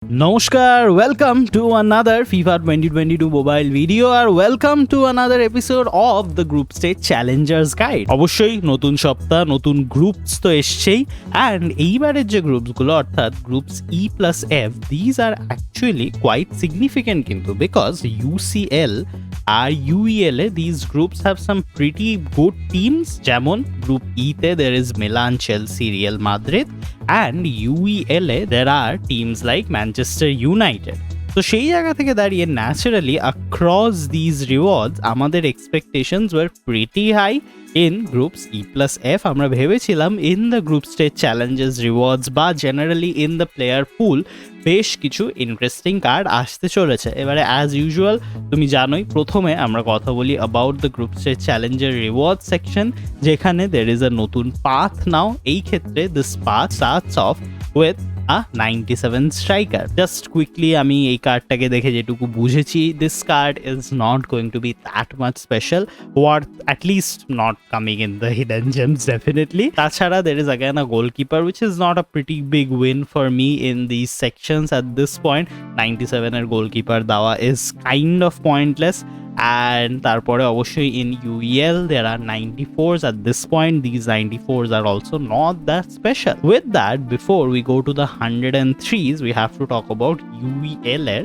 Namaskar, welcome to another FIFA 2022 mobile video or welcome to another episode of the Group Stage Challengers Guide. অবশ্যই নতুন সপ্তাহ নতুন groups তো এসছেই and এইবারের যে গ্রুপসগুলো অর্থাৎ groups E+F these are actually quite significant কিন্তু because UCL আর UEL এ these groups have some pretty good teams যেমন গ্রুপ E তে there is Milan, Chelsea, Real Madrid and UEL A there are teams like Manchester United. তো সেই জায়গা থেকে দাঁড়িয়ে ন্যাচারালি across these rewards আমাদের expectations were pretty high in groups E+F. আমরা ভেবেছিলাম in the group stage challenges rewards বা generally in the player pool বেশ কিছু ইন্টারেস্টিং কার্ড আসতে চলেছে। এবারে অ্যাজ ইউজুয়াল তুমি জানোই প্রথমে আমরা কথা বলি অ্যাবাউট দ্য গ্রুপ স্টেজ চ্যালেঞ্জের রিওয়ার্ড সেকশন যেখানে দের ইজ আ নতুন পাথ নাও। এই ক্ষেত্রে this path starts off with 97 striker. Just quickly আমি এই কার্ডটাকে দেখে যেটুকু বুঝেছি this card is not going to be that much special worth at least not coming in the hidden gems definitely. তাছাড়া there is again a goalkeeper which is not a pretty big win for me in this sections at this point. 97 এর goalkeeper দেওয়া is kind of pointless and তারপরে অবশ্যই in UEL there are 94s at this point. These 94s are also not that special. With that, before we go to the 103s we have to talk about UEL এর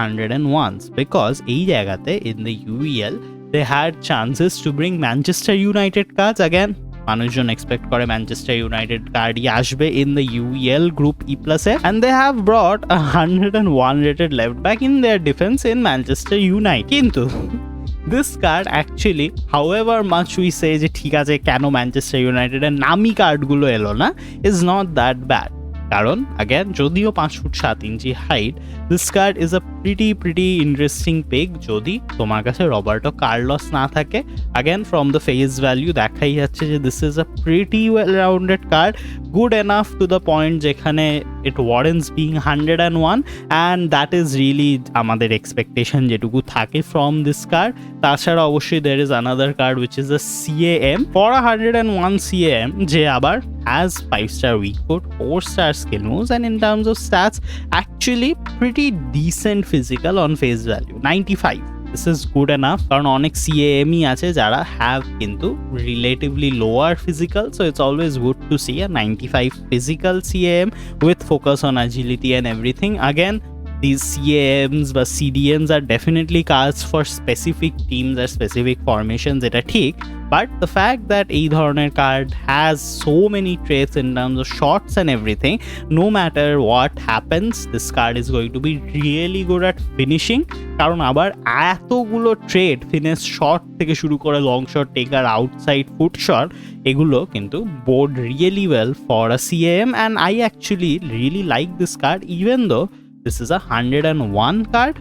101s because এই জায়গাতে in the UEL they had chances to bring Manchester United cards again. মানুষজন expect করে Manchester United কার্ডই আসবে in the UEL group E+F and they have brought a 101 rated left back in their defense in Manchester United. কিন্তু this card actually however much we say যে ঠিক আছে কেন Manchester ইউনাইটেডের নামি কার্ডগুলো এলো না is not that bad. কারণ again যদিও 5 foot 7 inch height this card is a pretty interesting pick যদি তোমার কাছে রবার্টো কার্লোস না থাকে। again from the face value দেখাই যাচ্ছে যে this is a pretty well rounded card, good enough to the point যেখানে it warrants being 101 and that is really আমাদের expectation যেটুকু থাকে from this card. তাছাড়া অবশ্যই there is another card which is a CAM for a 101 CAM যে আবার has 5-star weak foot, 4-star skill moves and in terms of stats actually pretty decent physical on face value 95. This is good enough কারণ অনেক CAMই আছে যারা have কিন্তু relatively lower physical, so it's always good to see a 95 physical CAM with focus on agility and everything. Again these CAMs বা CDMs are definitely cards for specific teams or specific formations, এটা ঠিক, but the fact that এই ধরনের card has so many traits in terms of shots and everything, no matter what happens this card is going to be really good at finishing কারণ আবার এতগুলো trade finish shot থেকে শুরু করে long shot টেকার outside foot shot এগুলো কিন্তু board really well for a CAM and I actually really like this card even though this is a 101 card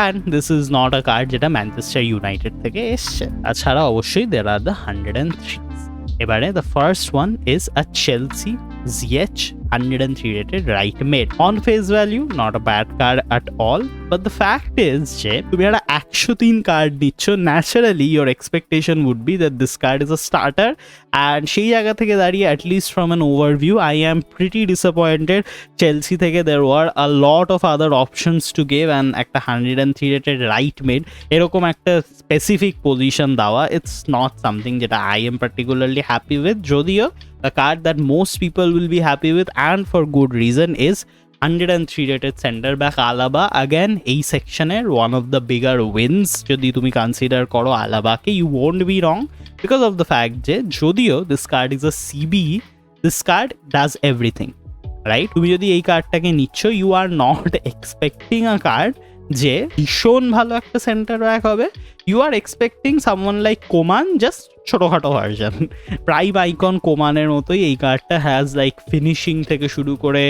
and this is not a card যেটা Manchester United থেকে এসছে। তাছাড়া অবশ্যই there are the 103s. এবারে the first one is a Chelsea ZH 103 rated right mid. On face value not a bad card at all, but the fact is যে তুমি একটা 103 card নিচ্ছ naturally your expectation would be that this card is a starter and সেই জায়গা থেকে দাঁড়িয়ে at least from an overview I am pretty disappointed. Chelsea থেকে there were a lot of other options to give and একটা 103 rated right mid এরকম একটা specific position দেওয়া it's not something যেটা I am particularly happy with. যদিও the card that most people will be happy with and for good reason is 103 rated center back Alaba. Again এই সেকশনের one of the bigger wins যদি তুমি consider করো আলাবাকে you won't be wrong because of the fact যে যদিও this card is a CBE this card does everything right. তুমি যদি এই কার্ডটাকে নিচ্ছ you are not expecting a card যে ভীষণ ভালো একটা সেন্টার ব্যাক হবে, you are expecting someone like Koeman just ছোটোখাটো ভার্জন প্রাইম আইকন কোমানের মতোই এই কার্ডটা হ্যাজ লাইক ফিনিশিং থেকে শুরু করে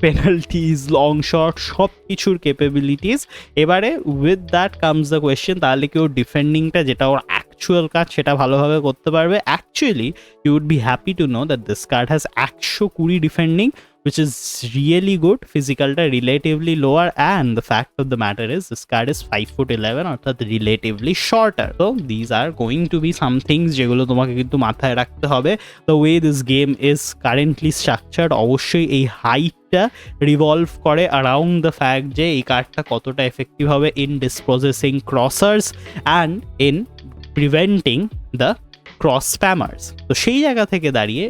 পেনাল্টিজ লং শট সব কিছুর ক্যাপাবিলিটিস। এবারে with that comes the question তাহলে কি ওর ডিফেন্ডিংটা যেটা ওর অ্যাকচুয়াল কাজ সেটা ভালোভাবে করতে পারবে? Actually you would be happy to know that this card has 120 defending which is really good. Physicalটা relatively lower, and the fact of the matter is this card is 5'11" অর্থাৎ relatively shorter. So these are going to be some things যেগুলো তোমাকে কিন্তু মাথায় রাখতে হবে. The way this game is currently structured, অবশ্যই এই হাইটটা রিভলভ করে around the fact যে এই কার্ডটা কতটা এফেক্টিভ হবে in dispossessing crossers and in preventing the cross spammers. তো সেই জায়গা থেকে দাঁড়িয়ে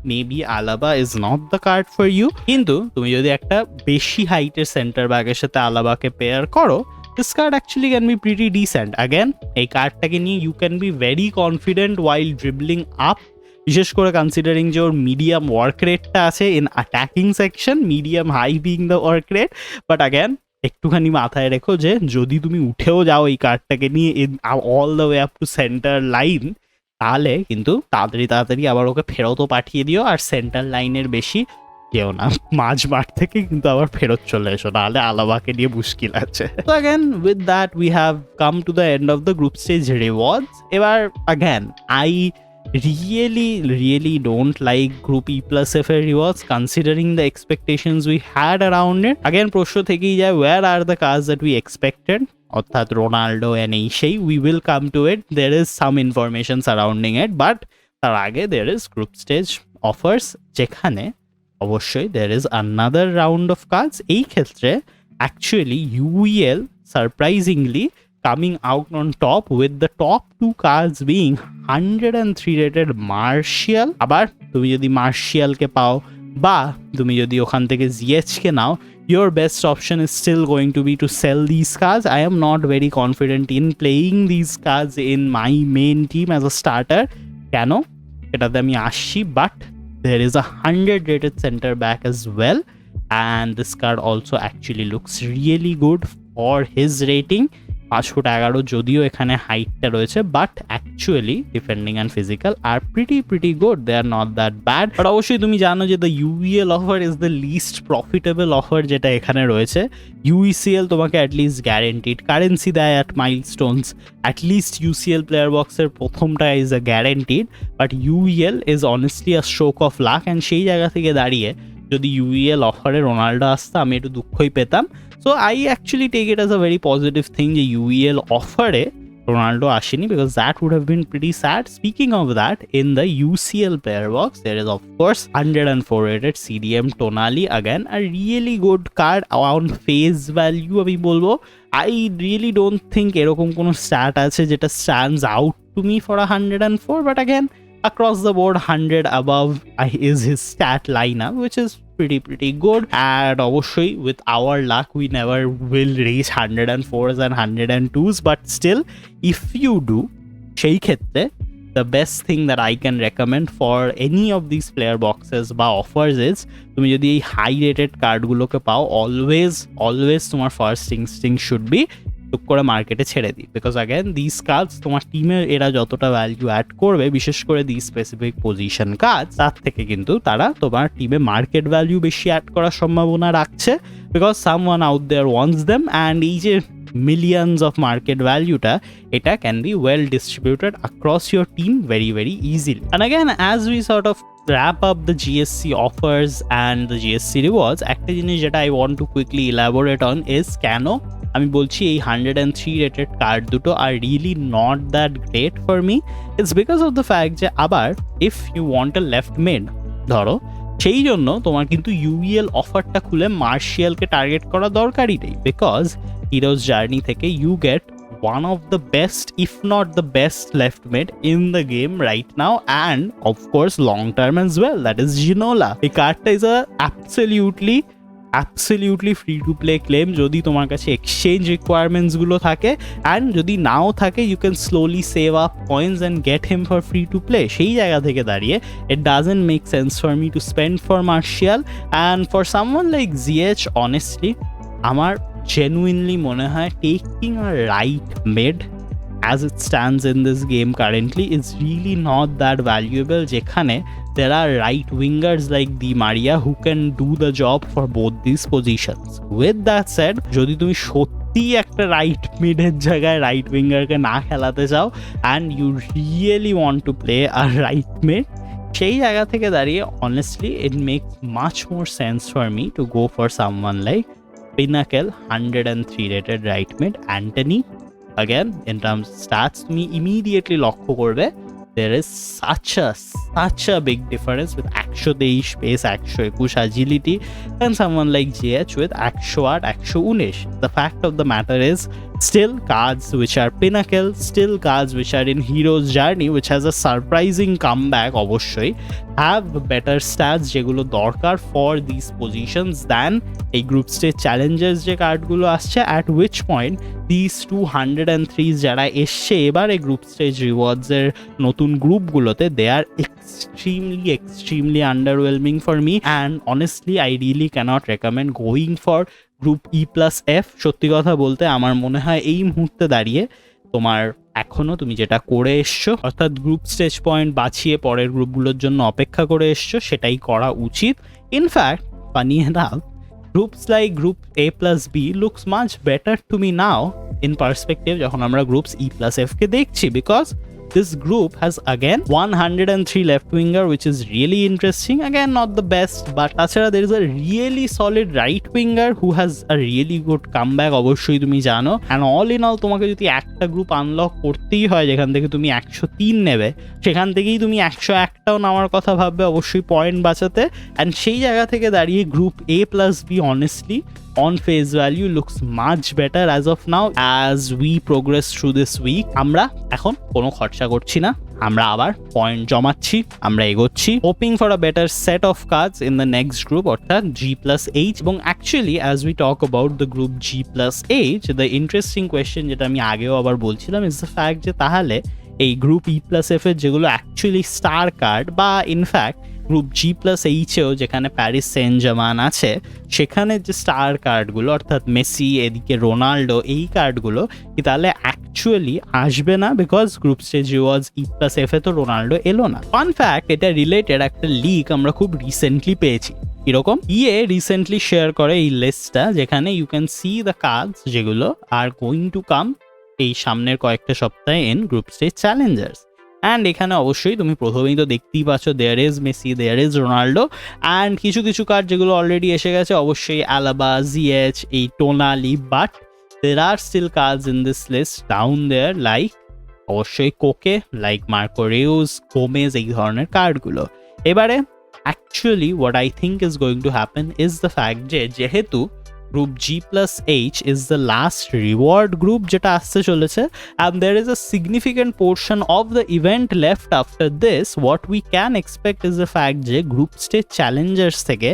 maybe Alaba is not the card for you, কিন্তু তুমি যদি একটা বেশি হাইটের সেন্টার ব্যাকের সাথে আলাবাকে পেয়ার করো, this card actually can be pretty decent. Again, এই কার্ডটাকে নিয়ে you can be very confident while dribbling up, বিশেষ করে কনসিডারিং যে ওর মিডিয়াম ওয়ার্ক রেটটা আছে in attacking section, medium high being the work rate. But again একটুখানি মাথায় রেখো যে যদি তুমি উঠেও যাও এই কার্ডটাকে নিয়ে in all the way up to centre line, তাহলে কিন্তু তাড়াতাড়ি আবার ওকে ফেরতও পাঠিয়ে দিও, আর সেন্টার লাইনের বেশি যেও না, মাঝ মাঠ থেকে কিন্তু আবার ফেরত চলে এসো, নাহলে আলাবাকে নিয়ে মুশকিল আছে। তো again with that we have come to the end of the group stage rewards. এবার again I really don't like group E+F rewards considering the expectations we had around it. Again প্রশ্ন থেকেই যায়, where are the cards that we expected, অর্থাৎ Ronaldo and সেই we will come to it. There is some information surrounding it, but তার আগে there is group stage offers, যেখানে অবশ্যই there is another round of cards. এই ক্ষেত্রে actually UEL surprisingly coming out on top with the top 2 cards being 103 rated Martial. আবার তুমি যদি মার্শিয়ালকে পাও বা তুমি যদি ওখান থেকে জিএচকে নাও, your best option is still going to be to sell these cards. I am not very confident in playing these cards in my main team as a starter. কেন এটাতে আমি আসছি, but there is a 100 rated center back as well, and this card also actually looks really good for his rating. 5'11" যদিও এখানে হাইটটা রয়েছে, but actually defending and physical are pretty good, they are not that bad. But অবশ্যই তুমি জানো যে the UEL offer is the least profitable offer যেটা এখানে রয়েছে। ইউইসিএল তোমাকে অ্যাটলিস্ট গ্যারেন্টিড কারেন্সি দেয় at milestones, at least UCL player বক্সের প্রথমটা is a guaranteed, but UEL is honestly a stroke of luck. And সেই জায়গা থেকে দাঁড়িয়ে যদি ইউইএল অফারে রোনাল্ডো আসতো, আমি একটু দুঃখই পেতাম। So I actually take it as a very positive thing যে UEL অফারে রোনাল্ডো আসেনি, because that would have been pretty sad. Speaking of that, in the UCL player box there is of course 104 rated CDM Tonali, again a really good card on face value আমি বলবো। I really don't think এরকম কোনো stat আছে যেটা stands out to me for 104, but again across the board 100 above is his stat lineup, which is pretty good. And obviously with our luck we never will reach 104s and 102s, but still if you do, সেই ক্ষেত্রে the best thing that I can recommend for any of these player boxes বা offers is তুমি যদি এই high rated কার্ডগুলোকে পাও, always তোমার first instinct should be টুক করে মার্কেটে ছেড়ে দিই, বিকজ অ্যাগেন দিস কার্ডস তোমার টিমের এরা যতটা ভ্যালু অ্যাড করবে, বিশেষ করে দি স্পেসিফিক পজিশন কার্ড, তার থেকে কিন্তু তারা তোমার টিমে মার্কেট ভ্যালু বেশি অ্যাড করার সম্ভাবনা রাখছে, because someone out there wants them. And এই যে মিলিয়নস অফ মার্কেট ভ্যালুটা, এটা can be well distributed across your team very easily. And again, as we sort of wrap up the GSC offers and the GSC rewards, একটা জিনিস যেটা I want to quickly elaborate on is কেন আমি বলছি এই 103 rated card দুটো are really not that great for me. It's because of the fact যে আবার if you want a left mid ধরো, সেই জন্য তোমার কিন্তু ইউইএল অফারটা খুলে মার্শিয়ালকে টার্গেট করা দরকারই নেই, বিকজ হিরোজ জার্নি থেকে you get one of the best, if not the best left mid in the game right now, and of course long term as well, that is Ginola. এই কার্ডটা is a absolutely free to play claim যদি তোমার কাছে exchange requirements গুলো থাকে, and যদি নাও থাকে you can slowly save up coins and get him for free to play. সেই জায়গা থেকে দাঁড়িয়ে it doesn't make sense for me to spend for Martial, and for someone like ZH honestly আমার genuinely মনে হয় taking a right mid as it stands in this game currently is really not that valuable, যেখানে there are right wingers like Di Maria who can do the job for both these positions. With that said, যদি তুমি সত্যি একটা right মিডের জায়গায় right উইঙ্গারকে না খেলাতে চাও and you really want to play a right mid, সেই জায়গা থেকে দাঁড়িয়ে honestly it makes much more sense for me to go for someone like Pinnacle 103 rated right mid Anthony. Again in terms of stats তুমি immediately লক্ষ্য করবে there is such a big difference with 123 pace, 121 agility and someone like JH with 108, 119. The fact of the matter is still cards which are pinnacle, still cards which are in hero's journey, which has a surprising comeback অবশ্যই, have better stats যেগুলো দরকার for these positions than এই group stage challenges যে কার্ডগুলো আসছে, at which point these 203s যারা এসছে এবারে group stage rewards এর নতুন গ্রুপগুলোতে they are extremely underwhelming for me and honestly I really cannot recommend going for group E+F। সত্যি কথা বলতে আমার মনে হয় এই মুহূর্তে দাঁড়িয়ে তোমার এখনো তুমি যেটা করে এসছো অর্থাৎ গ্রুপ স্টেজ পয়েন্ট বাছিয়ে পরের গ্রুপগুলোর জন্য অপেক্ষা করে এসছো সেটাই করা উচিত। In fact funny enough groups like group A+B looks much better to me now in perspective যখন আমরা গ্রুপস E+F কে দেখছি, because this group has again 103 left winger, which is really interesting. Again, not the best, but তাছাড়া there is a really solid right winger who has a really good comeback অবশ্যই তুমি জানো। and all in all তোমাকে যদি একটা group unlock করতেই হয় যেখান থেকে তুমি 103 নেবে সেখান থেকেই তুমি 101টাও নেওয়ার কথা ভাববে অবশ্যই পয়েন্ট বাঁচাতে। and সেই জায়গা থেকে দাঁড়িয়ে group A+B honestly on face value looks much better as of now as we progress through this week. আমরা এখন কোনো খরচা করছি না, আমরা আবার পয়েন্ট জমাচ্ছি, আমরা এগোচ্ছি hoping for a better set of cards in the next group অর্থাৎ G+H। এবং actually as we talk about the group G+H, the interesting question যেটা আমি আগেও আবার বলছিলাম is the fact যে তাহলে এই গ্রুপ E+F এর যেগুলো অ্যাকচুয়ালি স্টার কার্ড বা ইনফ্যাক্ট গ্রুপ G+H-এও যেখানে প্যারিস সেন্ট জার্মান আছে সেখানে যে স্টার কার্ডগুলো অর্থাৎ মেসি এদিকে রোনাল্ডো এই কার্ডগুলো কি তাহলে অ্যাকচুয়ালি আসবে না, বিকজ গ্রুপ স্টেজ রিওয়ার্ডস E+F-এ তো রোনাল্ডো এলো না। ফান ফ্যাক্ট, এটা রিলেটেড একটা লিক আমরা খুব রিসেন্টলি পেয়েছি। এরকম রিসেন্টলি শেয়ার করে এই লিস্টটা যেখানে you can see the cards যেগুলো আর গোয়িং টু কাম এই সামনের কয়েকটা সপ্তাহে in group stage challengers. And এখানে অবশ্যই তুমি প্রথমেই তো দেখতেই পাচ্ছ there is Messi, there is Ronaldo, and কিছু কিছু কার্ড যেগুলো অলরেডি এসে গেছে অবশ্যই আলাবা, জিএচ, এই Tonali, but there are still cards in this list down there like অবশ্যই Koke, like Marco Reus, Gomez, এই ধরনের কার্ডগুলো। এবারে actually what I think is going to happen is the fact যে যেহেতু Group G+H is the last reward group যেটা আসতে চলেছে and there is a significant portion of the event left after this, what we can expect is the fact যে group stage challengers থেকে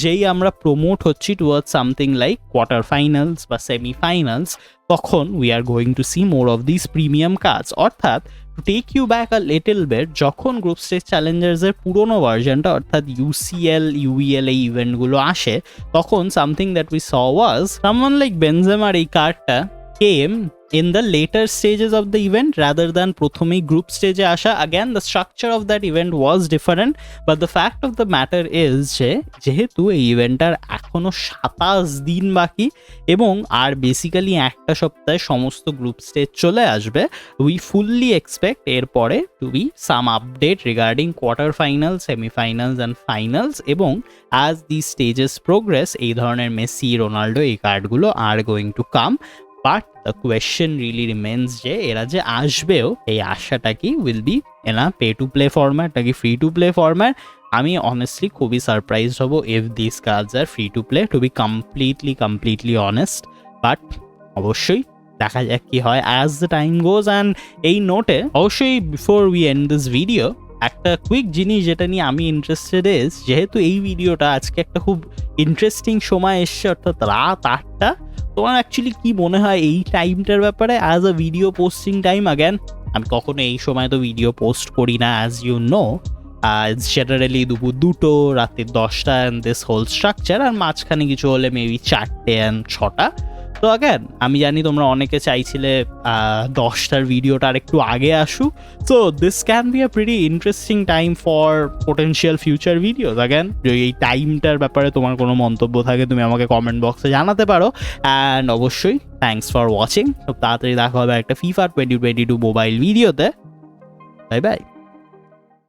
যেই আমরা promote হচ্ছি towards something like quarter finals বা semi finals তখন we are going to see more of these premium cards। অর্থাৎ to take you back a little bit, যখন group stage চ্যালেঞ্জার্সের পুরোনো ভার্জনটা অর্থাৎ UCL, UEL এই ইভেন্টগুলো আসে তখন something that we saw was someone like বেনজেমার এই কার্ডটা came in the later stages of the event rather than প্রথমেই গ্রুপ স্টেজে আসা। again the structure of that event was different, but the fact of the matter is যে যেহেতু এই ইভেন্টটার এখনো 27 দিন বাকি এবং আর বেসিক্যালি একটা সপ্তাহে সমস্ত গ্রুপ স্টেজ চলে আসবে, we fully expect এরপরে to be some update regarding quarter finals, semi-finals and finals, এবং as these stages progress এই ধরনের মেসি, রোনাল্ডো এই কার্ডগুলো are going to come। But the question really remains যে এরা যে আসবেও এই আশাটা কি will be in a pay to play format নাকি free to play format। আমি honestly খুবই সারপ্রাইজড হব if these cards are free to play, to be completely honest, but অবশ্যই দেখা যাক কি হয় as the time goes। and এই নোটে অবশ্যই before we end this video একটা কুইক জিনিস যেটা নিয়ে আমি ইন্টারেস্টেড ইজ যেহেতু এই ভিডিওটা আজকে একটা খুব ইন্টারেস্টিং সময় এসছে অর্থাৎ রাত 8টা, তোমার অ্যাকচুয়ালি কি মনে হয় এই টাইমটার ব্যাপারে as a video posting time? Again আমি কখনো এই সময় তো ভিডিও পোস্ট করি না অ্যাজ ইউ নো, জেনারেলি দুপুর 2টো, রাতে 10টা অ্যান্ড দিস হোল স্ট্রাকচার, আর মাঝখানে কিছু হলে মেবি 4টে অ্যান্ড 6টা। তো অ্যাগেন আমি জানি তোমরা অনেকে চাইছিলে 10টার ভিডিওটা আর একটু আগে আসুক, so this can be a pretty interesting time for potential future videos. Again যদি এই টাইমটার ব্যাপারে তোমার কোনো মন্তব্য থাকে তুমি আমাকে কমেন্ট বক্সে জানাতে পারো। অ্যান্ড অবশ্যই থ্যাংকস ফর ওয়াচিং। খুব তাড়াতাড়ি দেখা হবে একটা FIFA 2022 মোবাইল ভিডিওতে। Bye bye.